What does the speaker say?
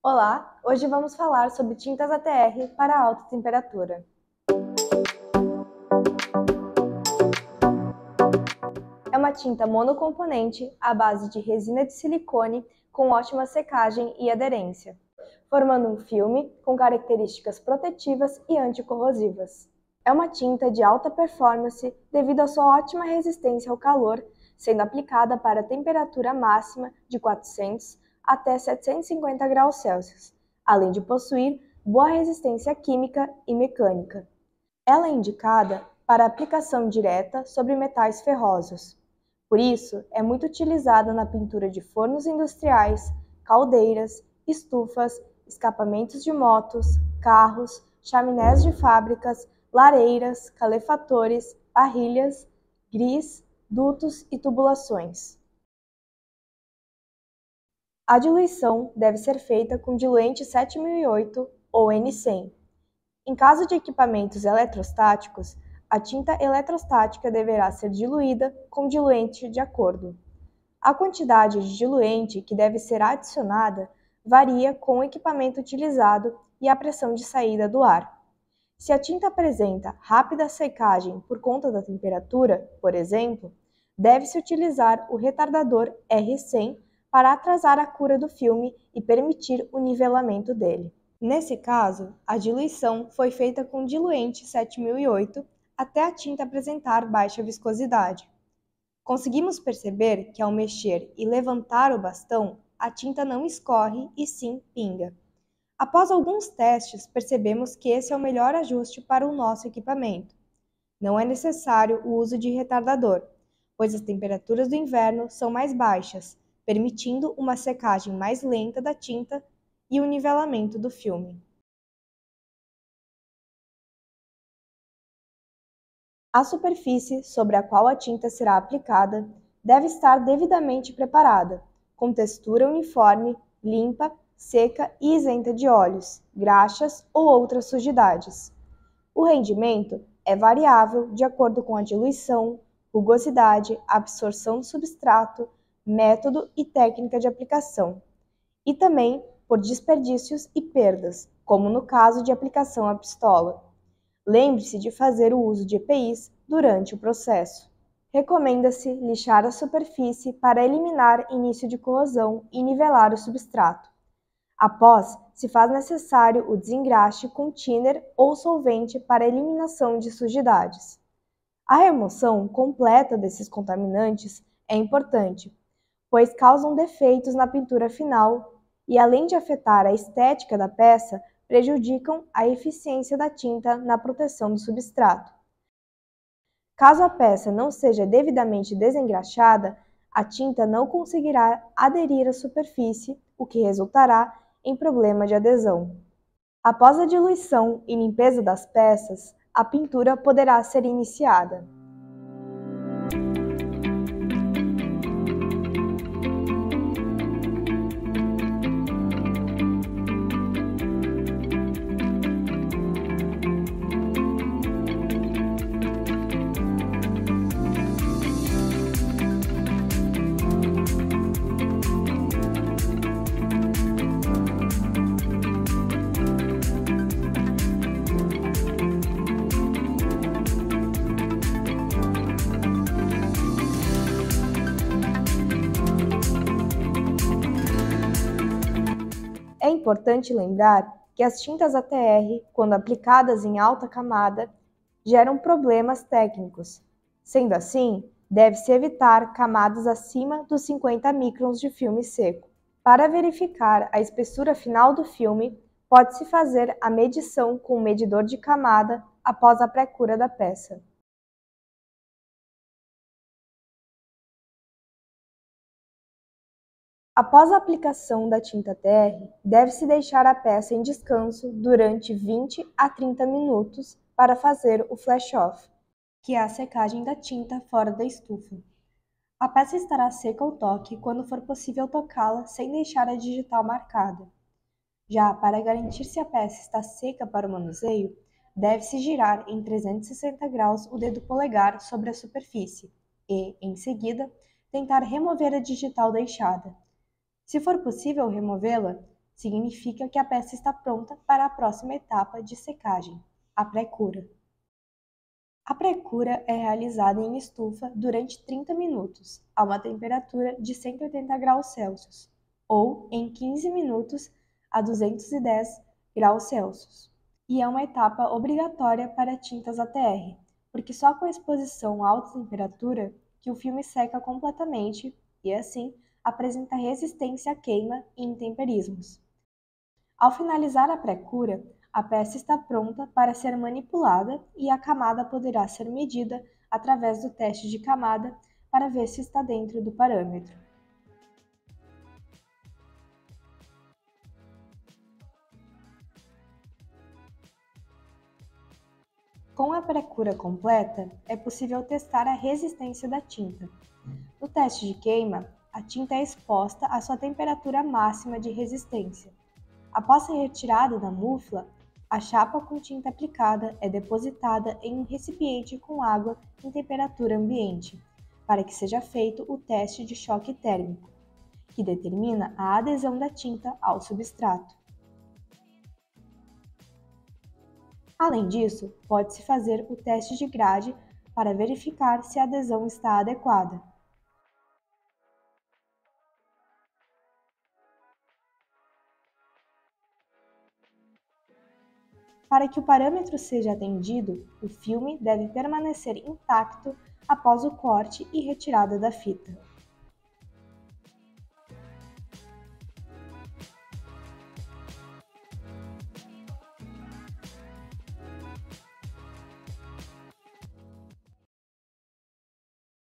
Olá, hoje vamos falar sobre tintas ATR para alta temperatura. É uma tinta monocomponente à base de resina de silicone com ótima secagem e aderência, formando um filme com características protetivas e anticorrosivas. É uma tinta de alta performance devido à sua ótima resistência ao calor, sendo aplicada para a temperatura máxima de 400 até 750 graus Celsius, além de possuir boa resistência química e mecânica. Ela é indicada para aplicação direta sobre metais ferrosos. Por isso, é muito utilizada na pintura de fornos industriais, caldeiras, estufas, escapamentos de motos, carros, chaminés de fábricas, lareiras, calefatores, parrilhas, gris, dutos e tubulações. A diluição deve ser feita com diluente 7008 ou N100. Em caso de equipamentos eletrostáticos, a tinta eletrostática deverá ser diluída com diluente de acordo. A quantidade de diluente que deve ser adicionada varia com o equipamento utilizado e a pressão de saída do ar. Se a tinta apresenta rápida secagem por conta da temperatura, por exemplo, deve-se utilizar o retardador R100 para atrasar a cura do filme e permitir o nivelamento dele. Nesse caso, a diluição foi feita com diluente 7008 até a tinta apresentar baixa viscosidade. Conseguimos perceber que ao mexer e levantar o bastão, a tinta não escorre e sim pinga. Após alguns testes, percebemos que esse é o melhor ajuste para o nosso equipamento. Não é necessário o uso de retardador, pois as temperaturas do inverno são mais baixas, permitindo uma secagem mais lenta da tinta e o nivelamento do filme. A superfície sobre a qual a tinta será aplicada deve estar devidamente preparada, com textura uniforme, limpa, seca e isenta de óleos, graxas ou outras sujidades. O rendimento é variável de acordo com a diluição, rugosidade, absorção do substrato, método e técnica de aplicação, e também por desperdícios e perdas, como no caso de aplicação à pistola. Lembre-se de fazer o uso de EPIs durante o processo. Recomenda-se lixar a superfície para eliminar início de corrosão e nivelar o substrato. Após, se faz necessário o desengraxe com thinner ou solvente para eliminação de sujidades. A remoção completa desses contaminantes é importante, pois causam defeitos na pintura final e, além de afetar a estética da peça, prejudicam a eficiência da tinta na proteção do substrato. Caso a peça não seja devidamente desengraxada, a tinta não conseguirá aderir à superfície, o que resultará em problema de adesão. Após a diluição e limpeza das peças, a pintura poderá ser iniciada. É importante lembrar que as tintas ATR, quando aplicadas em alta camada, geram problemas técnicos. Sendo assim, deve-se evitar camadas acima dos 50 microns de filme seco. Para verificar a espessura final do filme, pode-se fazer a medição com um medidor de camada após a pré-cura da peça. Após a aplicação da tinta ATR, deve-se deixar a peça em descanso durante 20 a 30 minutos para fazer o flash-off, que é a secagem da tinta fora da estufa. A peça estará seca ao toque quando for possível tocá-la sem deixar a digital marcada. Já para garantir se a peça está seca para o manuseio, deve-se girar em 360 graus o dedo polegar sobre a superfície e, em seguida, tentar remover a digital deixada. Se for possível removê-la, Significa que a peça está pronta para a próxima etapa de secagem, a pré-cura. A pré-cura é realizada em estufa durante 30 minutos, a uma temperatura de 180 graus Celsius, ou em 15 minutos a 210 graus Celsius. E é uma etapa obrigatória para tintas ATR, porque só com a exposição a alta temperatura que o filme seca completamente e, assim, apresenta resistência à queima e intemperismos. Ao finalizar a pré-cura, a peça está pronta para ser manipulada e a camada poderá ser medida através do teste de camada para ver se está dentro do parâmetro. Com a pré-cura completa, é possível testar a resistência da tinta. No teste de queima, a tinta é exposta à sua temperatura máxima de resistência. Após ser retirada da mufla, a chapa com tinta aplicada é depositada em um recipiente com água em temperatura ambiente, para que seja feito o teste de choque térmico, que determina a adesão da tinta ao substrato. Além disso, pode-se fazer o teste de grade para verificar se a adesão está adequada. Para que o parâmetro seja atendido, o filme deve permanecer intacto após o corte e retirada da fita.